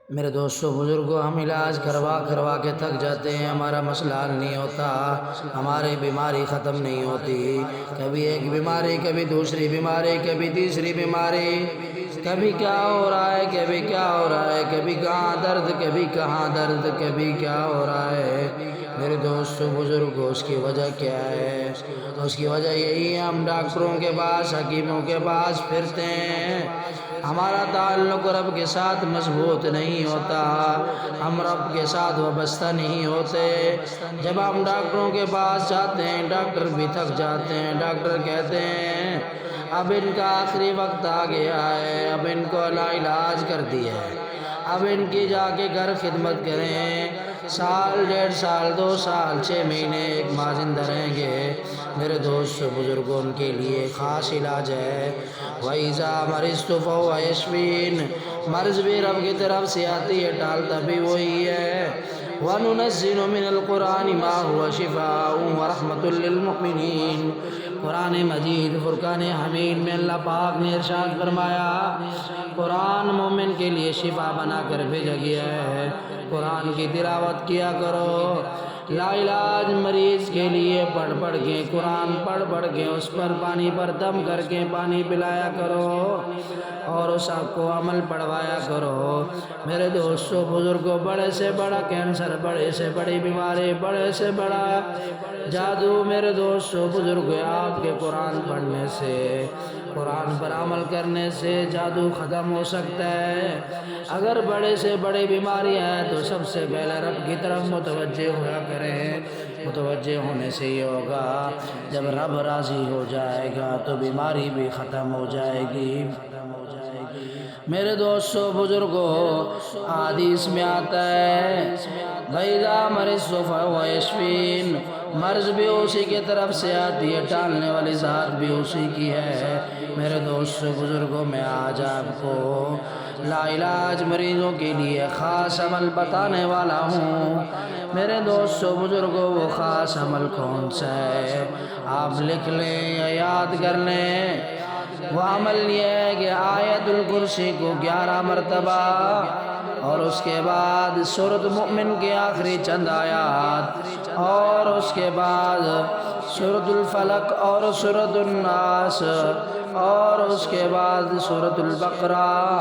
میرے دوستوں بزرگوں، ہم علاج کروا کے تھک جاتے ہیں، ہمارا مسئلہ حل نہیں ہوتا، ہماری بیماری ختم نہیں ہوتی، کبھی ایک بیماری، کبھی دوسری بیماری، کبھی تیسری بیماری، کبھی کیا ہو رہا ہے، کبھی کیا ہو رہا ہے، کبھی کہاں درد، کبھی کہاں درد، کبھی کیا ہو رہا ہے۔ میرے دوستوں بزرگوں، اس کی وجہ کیا ہے؟ اس کی وجہ یہی ہے، ہم ڈاکٹروں کے پاس، حکیموں کے پاس پھرتے ہیں، ہمارا تعلق رب کے ساتھ مضبوط نہیں ہوتا، ہم رب کے ساتھ وابستہ نہیں ہوتے۔ جب ہم ڈاکٹروں کے پاس جاتے ہیں، ڈاکٹر بھی تھک جاتے ہیں، ڈاکٹر کہتے ہیں اب ان کا آخری وقت آ گیا ہے، اب ان کو لا علاج کر دیا ہے، اب ان کی جا کے گھر خدمت کریں، سال، 1.5 سال، 2 سال، 6 مہینے، 1 ماہ زندہ رہیں گے۔ میرے دوست بزرگوں، ان کے لیے خاص علاج ہے۔ وَإِذَا مَرِضْتُ فَهُوَ يَشْفِينِ، مرض بھی رب کی طرف سے آتی ہے، ٹالتا بھی وہی ہے۔ وَنُنَزِّلُ مِنَ الْقُرْآنِ مَا هُوَ شِفَاءٌ وَرَحْمَةٌ لِّلْمُؤْمِنِينَ۔ قرآن مجید فرقان حمید میں اللہ پاک نے ارشاد فرمایا، قرآن مومن کے لیے شفا بنا کر بھیجا گیا ہے، قرآن کی تلاوت کیا کرو۔ لا علاج مریض کے لیے پڑھ کے، قرآن پڑھ کے اس پر پانی پر دم کر کے پانی پلایا کرو اور اس کو عمل پڑھوایا کرو۔ میرے دوستوں بزرگوں، بڑے سے بڑا کینسر، بڑے سے بڑی بیماری، بڑے سے بڑا جادو، میرے دوستوں بزرگوں، آپ کے قرآن پڑھنے سے، قرآن پر عمل کرنے سے جادو ختم ہو سکتا ہے۔ اگر بڑے سے بڑی بیماری ہے تو سب سے پہلے رب کی طرف متوجہ ہوا کریں۔ متوجہ ہونے سے یہ ہوگا، جب رب راضی ہو جائے گا تو بیماری بھی ختم ہو جائے گی۔ میرے دوستوں بزرگوں، حدیث میں آتا ہے وَإِذَا مَرِضْتُ فَهُوَ يَشْفِينِ، مرض بھی اسی کی طرف سے آتی ہے، ٹالنے والی ذات بھی اسی کی ہے۔ میرے دوستوں بزرگوں، میں آج آپ کو لا علاج مریضوں کے لیے خاص عمل بتانے والا ہوں۔ میرے دوستوں بزرگوں، وہ خاص عمل کون سا ہے؟ آپ لکھ لیں یا یاد کر لیں۔ وہ عمل یہ ہے کہ آیت الکرسی کو 11 مرتبہ، اور اس کے بعد سورۃ مؤمن کے آخری چند آیات، اور اس کے بعد سورۃ الفلق اور سورۃ الناس، اور اس کے بعد سورۃ البقرہ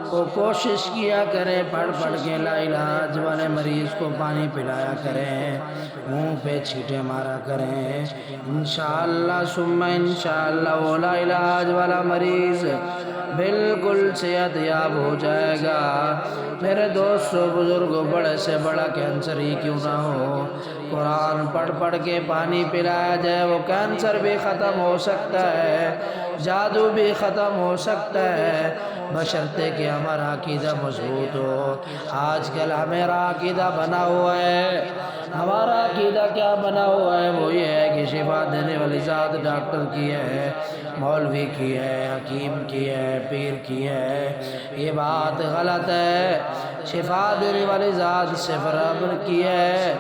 کو کوشش کیا کریں، پڑھ کے لا علاج والے مریض کو پانی پلایا کریں، منہ پہ چھینٹے مارا کریں، انشاءاللہ ثم انشاءاللہ وہ لا علاج والا مریض بالکل صحت یاب ہو جائے گا۔ میرے دوستوں بزرگوں، بڑے سے بڑا کینسر ہی کیوں نہ ہو، قرآن پڑھ کے پانی پلایا جائے، وہ کینسر بھی ختم ہو سکتا ہے، جادو بھی ختم ہو سکتا ہے، بشرطے کہ ہمارا عقیدہ مضبوط ہو۔ آج کل ہمارا عقیدہ بنا ہوا ہے، ہمارا عقیدہ کیا بنا ہوا ہے؟ وہ یہ ہے کہ شفا دینے والی ذات ڈاکٹر کی ہے، مولوی کی ہے، حکیم کی ہے، پیر کی ہے۔ یہ بات غلط ہے، شفا دینے والی ذات صرف رب کی ہے۔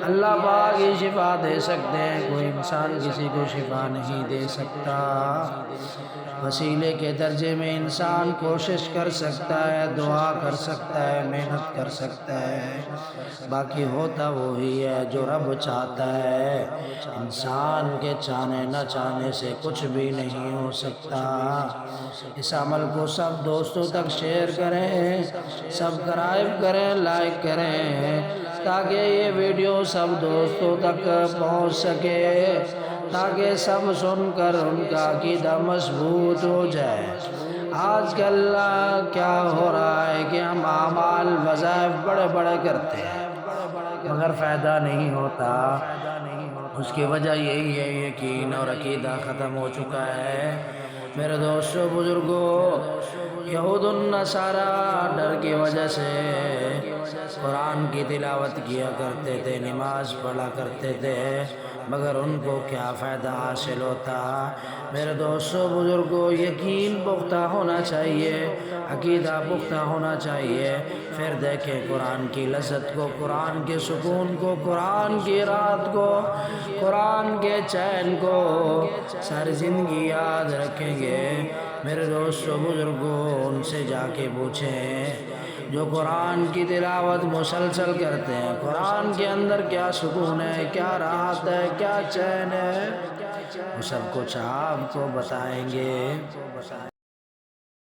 اللہ پاک ہی شفا دے سکتے ہیں، کوئی انسان کسی کو شفا نہیں دے سکتا۔ وسیلے کے درجے میں انسان کوشش کر سکتا ہے، دعا کر سکتا ہے، محنت کر سکتا ہے، باقی ہوتا وہی ہے جو رب چاہتا ہے۔ انسان کے چاہنے نہ چاہنے سے کچھ بھی نہیں ہو سکتا۔ اس عمل کو سب دوستوں تک شیئر کریں، سبسکرائب کریں، لائک کریں، تاکہ یہ ویڈیو سب دوستوں تک پہنچ سکے، تاکہ سب سن کر ان کا عقیدہ مضبوط ہو جائے۔ آج کل کیا ہو رہا ہے کہ ہم اعمال وظائف بڑے کرتے ہیں مگر فائدہ نہیں ہوتا، اس کی وجہ یہی ہے یقین اور عقیدہ ختم ہو چکا ہے۔ میرے دوستوں بزرگوں، یہود النصارہ ڈر کی وجہ سے قرآن کی تلاوت کیا کرتے تھے، نماز پڑھا کرتے تھے، مگر ان کو کیا فائدہ حاصل ہوتا؟ میرے دوستوں بزرگوں، یقین پختہ ہونا چاہیے، عقیدہ پختہ ہونا چاہیے، پھر دیکھیں قرآن کی لذت کو، قرآن کے سکون کو، قرآن کی رات کو، قرآن کے چین کو ساری زندگی یاد رکھیں گے۔ میرے دوستوں بزرگوں، ان سے جا کے پوچھیں، جو قرآن کی تلاوت مسلسل کرتے ہیں، قرآن کے اندر کیا سکون ہے، کیا راحت ہے، کیا چین ہے، وہ سب کچھ آپ کو بتائیں گے۔